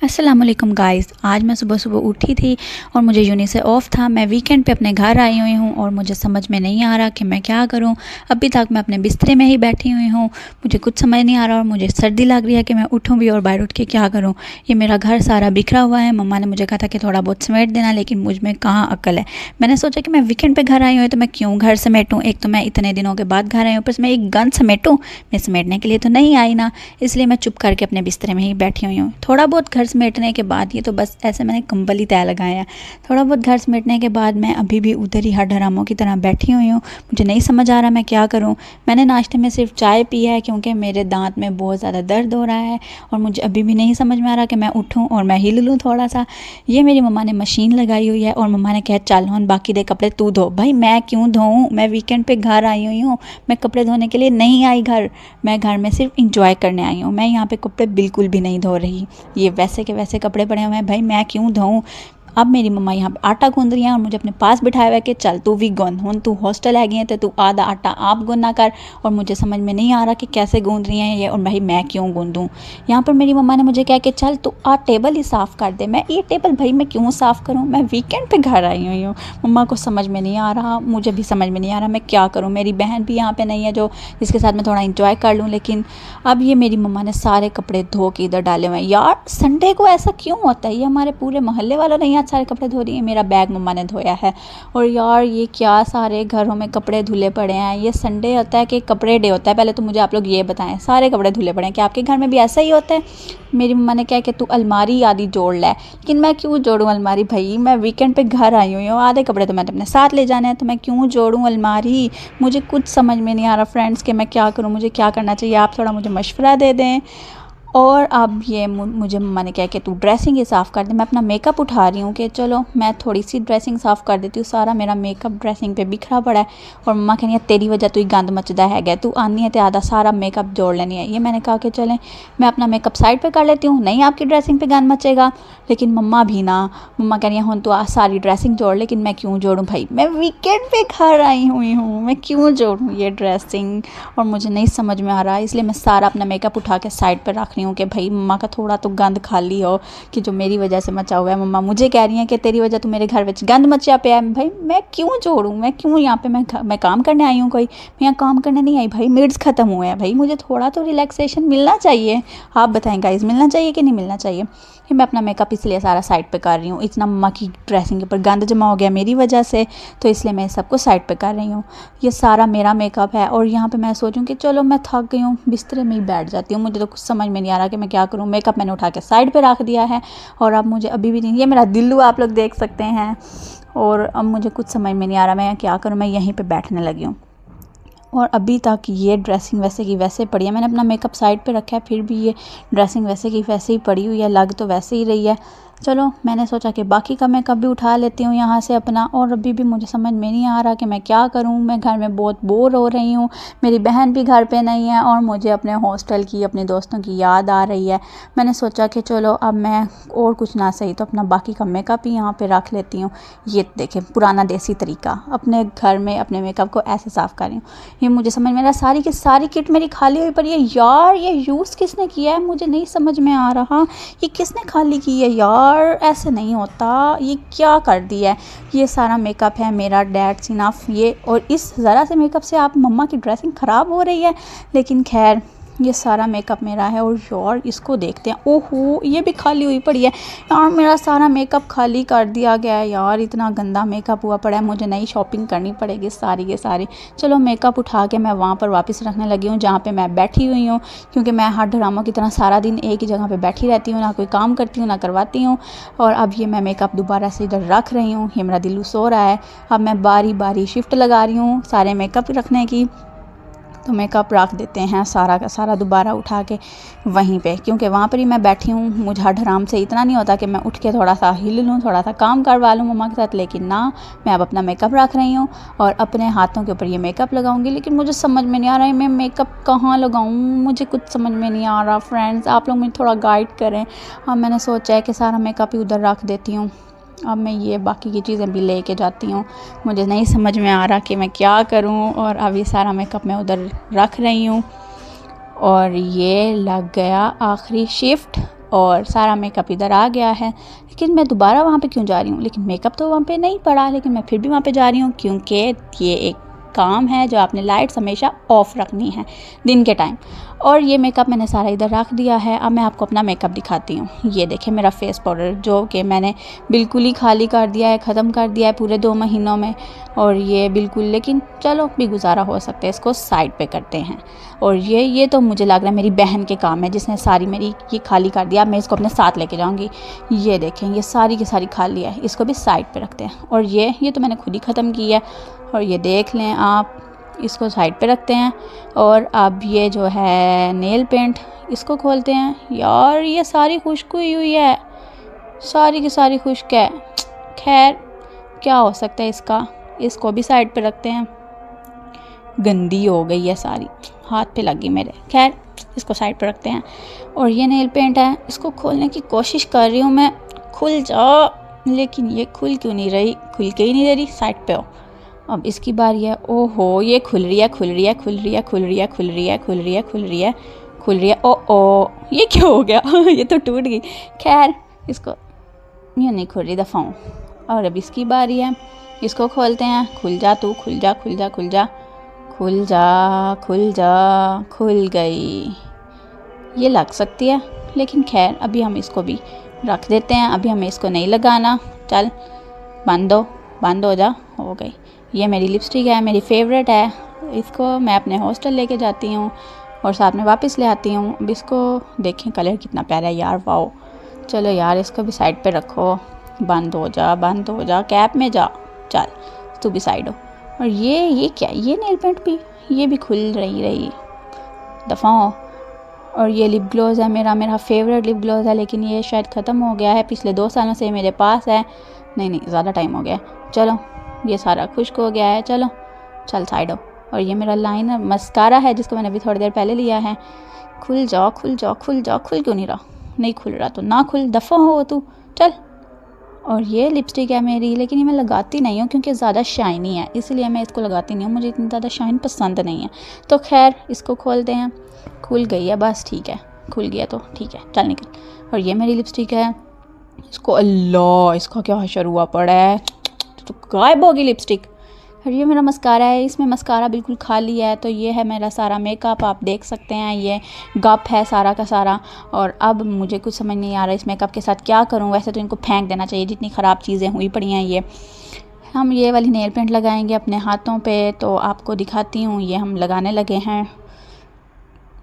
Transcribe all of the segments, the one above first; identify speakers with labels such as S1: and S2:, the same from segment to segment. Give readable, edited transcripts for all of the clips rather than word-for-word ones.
S1: अस्सलाम वालेकुम गाइस। आज मैं सुबह सुबह उठी थी और मुझे यूनी से ऑफ़ था। मैं वीकेंड पे अपने घर आई हुई हूँ और मुझे समझ में नहीं आ रहा कि मैं क्या करूँ। अभी तक मैं अपने बिस्तरे में ही बैठी हुई हूँ, मुझे कुछ समझ नहीं आ रहा और मुझे सर्दी लग रही है कि मैं उठूँ भी और बाहर उठ के क्या करूँ। ये मेरा घर सारा बिखरा हुआ है। मम्मा ने मुझे कहा था कि थोड़ा बहुत समेट देना, लेकिन मुझ में कहाँ अक्ल है। मैंने सोचा कि मैं वीकेंड पे घर आई हूँ तो मैं क्यों घर समेटूँ। एक तो मैं इतने दिनों के बाद घर आई हूँ, पर मैं एक गन समेटूँ, मैं समेटने के लिए तो नहीं आई ना। इसलिए मैं चुप करके अपने बिस्तरे में ही बैठी हुई हूँ। थोड़ा बहुत घर समेटने के बाद, ये तो बस ऐसे मैंने कंबल ही तय लगाया है, थोड़ा बहुत घर समेटने के बाद मैं अभी भी उधर ही हर हरामों की तरह बैठी हुई हूँ। मुझे नहीं समझ आ रहा मैं क्या करूँ। मैंने नाश्ते में सिर्फ चाय पी है क्योंकि मेरे दांत में बहुत ज़्यादा दर्द हो रहा है और मुझे अभी भी नहीं समझ में आ रहा कि मैं उठूँ और मैं हिल लूँ थोड़ा सा। ये मेरी मम्मा ने मशीन लगाई हुई है और मम्मा ने कहा चल हम बाकी दे कपड़े तू धो। भाई मैं क्यों धोऊँ, मैं वीकेंड पे घर आई हुई हूँ, मैं कपड़े धोने के लिए नहीं आई घर। मैं घर में सिर्फ इंजॉय करने आई हूँ। मैं यहाँ पे कपड़े बिल्कुल भी नहीं धो रही। ये वैसे के वैसे कपड़े पड़े हुए हैं, भाई मैं क्यों धोऊं। अब मेरी मम्मा यहाँ पे आटा गूंद रही है और मुझे अपने पास बिठाया हुआ है कि चल तू भी गूंद, हुन तू हॉस्टल है गई है तो तू आधा आटा आप गूंदना कर। और मुझे समझ में नहीं आ रहा कि कैसे गूंद रही हैं ये, और भाई मैं क्यों गूंदूँ। यहाँ पर मेरी मम्मा ने मुझे कहा कि चल तू टेबल ही साफ़ कर दे। मैं ये टेबल भाई मैं क्यों साफ़ करूँ, मैं वीकेंड पे घर आई हुई हूँ। मम्मा को समझ में नहीं आ रहा, मुझे भी समझ में नहीं आ रहा मैं क्या करूँ। मेरी बहन भी यहाँ पे नहीं है जो जिसके साथ मैं थोड़ा इंजॉय कर लूँ, लेकिन अब ये मेरी मम्मा ने सारे कपड़े धो के इधर डाले हुए हैं। यार संडे को ऐसा क्यों होता है, ये हमारे पूरे मोहल्ले वालों ने यहाँ सारे कपड़े धो दिए। मेरा बैग मम्मा ने धोया है। और यार ये क्या सारे घरों में कपड़े धुले पड़े हैं। ये संडे होता है कि कपड़े डे होता है, पहले तो मुझे आप लोग ये बताएं। सारे कपड़े धुले पड़े हैं, क्या आपके घर में भी ऐसा ही होता है। मेरी मम्मा ने कहा कि तू अलमारी आदि जोड़ ले, लेकिन मैं क्यों जोड़ूँ अलमारी। भाई मैं वीकेंड पे घर आई हुई हूँ, आधे कपड़े तो मैंने अपने साथ ले जाने हैं, तो मैं क्यों जोड़ूँ अलमारी। मुझे कुछ समझ में नहीं आ रहा फ्रेंड्स कि मैं क्या करूँ, मुझे क्या करना चाहिए। आप थोड़ा मुझे मशवरा दे दें। और अब ये मुझे मम्मा ने कहा कि तू ड्रेसिंग ही साफ़ कर दे। मैं अपना मेकअप उठा रही हूँ कि चलो मैं थोड़ी सी ड्रेसिंग साफ़ कर देती हूँ। सारा मेरा मेकअप ड्रेसिंग पे बिखरा पड़ा है और मम्मा कहनी है तेरी वजह तू ही गंद मचदा है गया, तू आनी है तो आधा सारा मेकअप जोड़ लेनी है। ये मैंने कहा कि चलें मैं अपना मेकअप साइड पर कर लेती हूँ, नहीं आपकी ड्रेसिंग पर गंद मचेगा। लेकिन मम्मा भी ना, मम्मा कह रही है हुन तो सारी ड्रेसिंग जोड़, लेकिन मैं क्यों जोड़ूँ। भाई मैं वीकेंड पे घर आई हुई हूँ, मैं क्यों जोड़ूँ ये ड्रेसिंग। और मुझे नहीं समझ में आ रहा, इसलिए मैं सारा अपना मेकअप उठा के साइड पर रख रही हूँ कि भाई मम्मा का थोड़ा तो गंद खाली हो कि जो मेरी वजह से मचा हुआ है। मम्मा मुझे कह रही हैं कि तेरी वजह तो मेरे घर में गंद मचा पे है। भाई मैं क्यों जोड़ूँ, मैं क्यों यहाँ पे मैं काम करने आई हूँ, कोई मैं यहाँ काम करने नहीं आई। भाई मिड्स ख़त्म हुए हैं, भाई मुझे थोड़ा तो रिलैक्सेशन मिलना चाहिए। आप बताएं गाइस, मिलना चाहिए कि नहीं मिलना चाहिए। मैं अपना मेकअप इसलिए सारा साइड पे कर रही हूँ। इतना मम्मा की ड्रेसिंग के ऊपर गंद जमा हो गया मेरी वजह से, तो इसलिए मैं सबको साइड पे कर रही हूँ। ये सारा मेरा मेकअप है और यहाँ पे मैं सोचूं कि चलो मैं थक गई हूँ, बिस्तरे में ही बैठ जाती हूँ। मुझे तो कुछ समझ में नहीं आ रहा कि मैं क्या करूँ। मेकअप मैंने उठा के साइड पे रख दिया है और अब मुझे अभी भी नहीं, ये मेरा दिल्लू आप लोग देख सकते हैं। और अब मुझे कुछ समझ में नहीं आ रहा मैं क्या करूँ। मैं यहीं पर बैठने लगी हूँ और अभी तक ये ड्रेसिंग वैसे की वैसे पड़ी है। मैंने अपना मेकअप साइड पे रखा है, फिर भी ये ड्रेसिंग वैसे की वैसे ही पड़ी हुई है, लग तो वैसे ही रही है। चलो मैंने सोचा कि बाकी का मेकअप भी उठा लेती हूँ यहाँ से अपना। और अभी भी मुझे समझ में नहीं आ रहा कि मैं क्या करूँ। मैं घर में बहुत बोर हो रही हूँ, मेरी बहन भी घर पे नहीं है और मुझे अपने हॉस्टल की अपने दोस्तों की याद आ रही है। मैंने सोचा कि चलो अब मैं और कुछ ना सही तो अपना बाकी का मेकअप ही यहाँ पे रख लेती हूँ। ये देखें पुराना देसी तरीका, अपने घर में अपने मेकअप को ऐसे साफ़ कर रही हूँ। ये मुझे समझ में आ रहा, सारी की सारी किट मेरी खाली हुई पड़ी है। यार ये यूज़ किसने किया है मुझे नहीं समझ में आ रहा, ये किसने खाली की है। यार ऐसे नहीं होता, ये क्या कर दिया है। ये सारा मेकअप है मेरा, डेट्स इनफ। ये और इस ज़रा से मेकअप से आप मम्मा की ड्रेसिंग ख़राब हो रही है, लेकिन खैर ये सारा मेकअप मेरा है। और यार इसको देखते हैं, ओहो ये भी खाली हुई पड़ी है। यार मेरा सारा मेकअप खाली कर दिया गया है। यार इतना गंदा मेकअप हुआ पड़ा है, मुझे नई शॉपिंग करनी पड़ेगी सारी के सारी। चलो मेकअप उठा के मैं वहाँ पर वापस रखने लगी हूँ जहाँ पे मैं बैठी हुई हूँ, क्योंकि मैं हर ड्रामों की तरह सारा दिन एक ही जगह पर बैठी रहती हूँ, ना कोई काम करती हूँ ना करवाती हूँ। और अब ये मैं मेकअप दोबारा से इधर रख रही हूँ। ये मेरा दिल्लू सो रहा है। अब मैं बारी बारी शिफ्ट लगा रही हूँ सारे मेकअप रखने की। तो मेकअप रख देते हैं सारा का सारा दोबारा उठा के वहीं पे, क्योंकि वहाँ पर ही मैं बैठी हूँ। मुझे आराम से इतना नहीं होता कि मैं उठ के थोड़ा सा हिल लूँ, थोड़ा सा काम करवा लूँ मम्मा के साथ, लेकिन ना मैं अब अपना मेकअप रख रही हूँ और अपने हाथों के ऊपर ये मेकअप लगाऊंगी। लेकिन मुझे समझ में नहीं आ रहा है मैं मेकअप कहाँ लगाऊँ, मुझे कुछ समझ में नहीं आ रहा। फ्रेंड्स आप लोग मुझे थोड़ा गाइड करें। अब मैंने सोचा है कि सारा मेकअप ही उधर रख देती हूँ। अब मैं ये बाकी की चीज़ें भी लेके जाती हूँ। मुझे नहीं समझ में आ रहा कि मैं क्या करूँ। और अब ये सारा मेकअप मैं उधर रख रही हूँ और ये लग गया आखिरी शिफ्ट और सारा मेकअप इधर आ गया है। लेकिन मैं दोबारा वहाँ पे क्यों जा रही हूँ? लेकिन मेकअप तो वहाँ पे नहीं पड़ा, लेकिन मैं फिर भी वहाँ पे जा रही हूँ क्योंकि ये एक काम है जो आपने लाइट्स हमेशा ऑफ़ रखनी है दिन के टाइम। और ये मेकअप मैंने सारा इधर रख दिया है। अब मैं आपको अपना मेकअप दिखाती हूँ। ये देखें मेरा फेस पाउडर जो कि मैंने बिल्कुल ही खाली कर दिया है, ख़त्म कर दिया है पूरे 2 महीनों में। और ये बिल्कुल, लेकिन चलो भी गुजारा हो सकता है, इसको साइड पे करते हैं। और ये तो मुझे लग रहा है मेरी बहन के काम है जिसने सारी मेरी ये खाली कर दिया। मैं इसको अपने साथ लेके जाऊँगी। ये देखें ये सारी की सारी खाली है, इसको भी साइड पे रखते हैं। और ये तो मैंने खुद ही ख़त्म की है। और ये देख लें आप, इसको साइड पे रखते हैं। और अब ये जो है नेल पेंट, इसको खोलते हैं। यार ये सारी खुश्क हुई है, सारी की सारी खुश्क है। खैर क्या हो सकता है इसका, इसको भी साइड पे रखते हैं। गंदी हो गई है सारी, हाथ पे लगी मेरे। खैर इसको साइड पे रखते हैं। और ये नेल पेंट है, इसको खोलने की कोशिश कर रही हूँ मैं, खुल जाओ, लेकिन ये खुल क्यों नहीं रही, खुल के ही नहीं दे रही। साइड पे हो। अब इसकी बारी है। ओहो ये खुल रही है, खुल रही है, खुल रही है, खुल रही है, खुल रही है, खुल रही है, खुल रही है, खुल रही है। ओ ये क्या हो गया? ये तो टूट गई। खैर इसको, ये नहीं खुल रही, दफ़ाऊँ। और अब इसकी बारी है, इसको खोलते हैं। खुल जा तू, खुल जा, खुल जा, खुल जा, खुल जा, खुल जा, खुल गई। ये लग सकती है, लेकिन खैर अभी हम इसको भी रख देते हैं। अभी हमें इसको नहीं लगाना। चल बंद हो जा। हो गई। ये मेरी लिपस्टिक है, मेरी फेवरेट है। इसको मैं अपने हॉस्टल लेके जाती हूँ और साथ में वापस ले आती हूँ। अब इसको देखें, कलर कितना प्यारा है यार, वाओ। चलो यार इसको भी साइड पे रखो। बंद हो जा, बंद हो जा, कैप में जा। चल तू भी साइड हो। और ये क्या, ये नेल पेंट भी, ये भी खुल रही दफ़ा हो। और ये लिप ग्लोज़ है मेरा फेवरेट लिप ग्लोज़ है, लेकिन ये शायद ख़त्म हो गया है। पिछले 2 सालों से मेरे पास है। नहीं ज़्यादा टाइम हो गया। चलो ये सारा खुश्क हो गया है। चल साइड हो। और ये मेरा लाइनर मस्कारा है जिसको मैंने अभी थोड़ी देर पहले लिया है। खुल जाओ, खुल जाओ, खुल जाओ। खुल क्यों नहीं रहा? नहीं खुल रहा तो ना खुल, दफ़ा हो तू। चल। और ये लिपस्टिक है मेरी, लेकिन ये मैं लगाती नहीं हूँ क्योंकि ज़्यादा शाइनी है, इसलिए मैं इसको लगाती नहीं हूँ। मुझे इतनी ज़्यादा शाइन पसंद नहीं है। तो खैर इसको खोलते हैं। खुल गई है, बस ठीक है, खुल गया तो ठीक है, चल निकल। और ये मेरी लिपस्टिक है। इसको, अल्लाह इसका क्या हशर हुआ पड़ा है, तो गायब होगी लिपस्टिक। और ये मेरा मस्कारा है, इसमें मस्कारा बिल्कुल खाली है। तो ये है मेरा सारा मेकअप, आप देख सकते हैं। ये गप है सारा का सारा। और अब मुझे कुछ समझ नहीं आ रहा इस मेकअप के साथ क्या करूं। वैसे तो इनको फेंक देना चाहिए, जितनी ख़राब चीज़ें हुई पड़ी हैं। ये हम ये वाली नेल पेंट लगाएंगे अपने हाथों पे, तो आपको दिखाती हूँ। ये हम लगाने लगे हैं।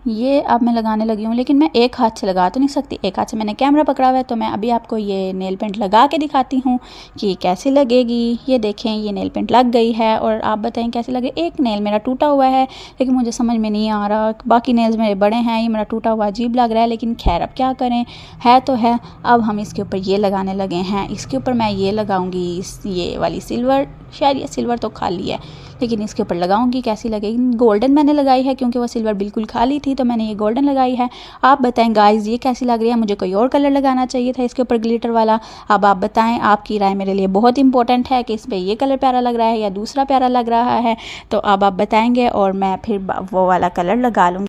S1: ये अब मैं लगाने लगी हूँ, लेकिन मैं एक हाथ से लगा तो नहीं सकती, एक हाथ से मैंने कैमरा पकड़ा हुआ है। तो मैं अभी आपको ये नेल पेंट लगा के दिखाती हूँ कि कैसी लगेगी। ये देखें, ये नेल पेंट लग गई है। और आप बताएं कैसे लगे। एक नेल मेरा टूटा हुआ है, लेकिन मुझे समझ में नहीं आ रहा। बाकी नेल्स मेरे बड़े हैं, ये मेरा टूटा हुआ अजीब लग रहा है, लेकिन खैर अब क्या करें, है तो है। अब हम इसके ऊपर ये लगाने लगे हैं। इसके ऊपर मैं ये लगाऊंगी, ये वाली सिल्वर, शायद ये सिल्वर तो खाली है, लेकिन इसके ऊपर लगाऊंगी कैसी लगेगी। गोल्डन मैंने लगाई है क्योंकि वो सिल्वर बिल्कुल खाली थी, तो मैंने ये गोल्डन लगाई है। आप बताएं गाइस ये कैसी लग रही है। मुझे कोई और कलर लगाना चाहिए था इसके ऊपर, ग्लिटर वाला। अब आप बताएं, आपकी राय मेरे लिए बहुत इंपॉर्टेंट है कि इस पर ये कलर प्यारा लग रहा है या दूसरा प्यारा लग रहा है। तो अब आप बताएंगे और मैं फिर वो वाला कलर लगा लूँगी।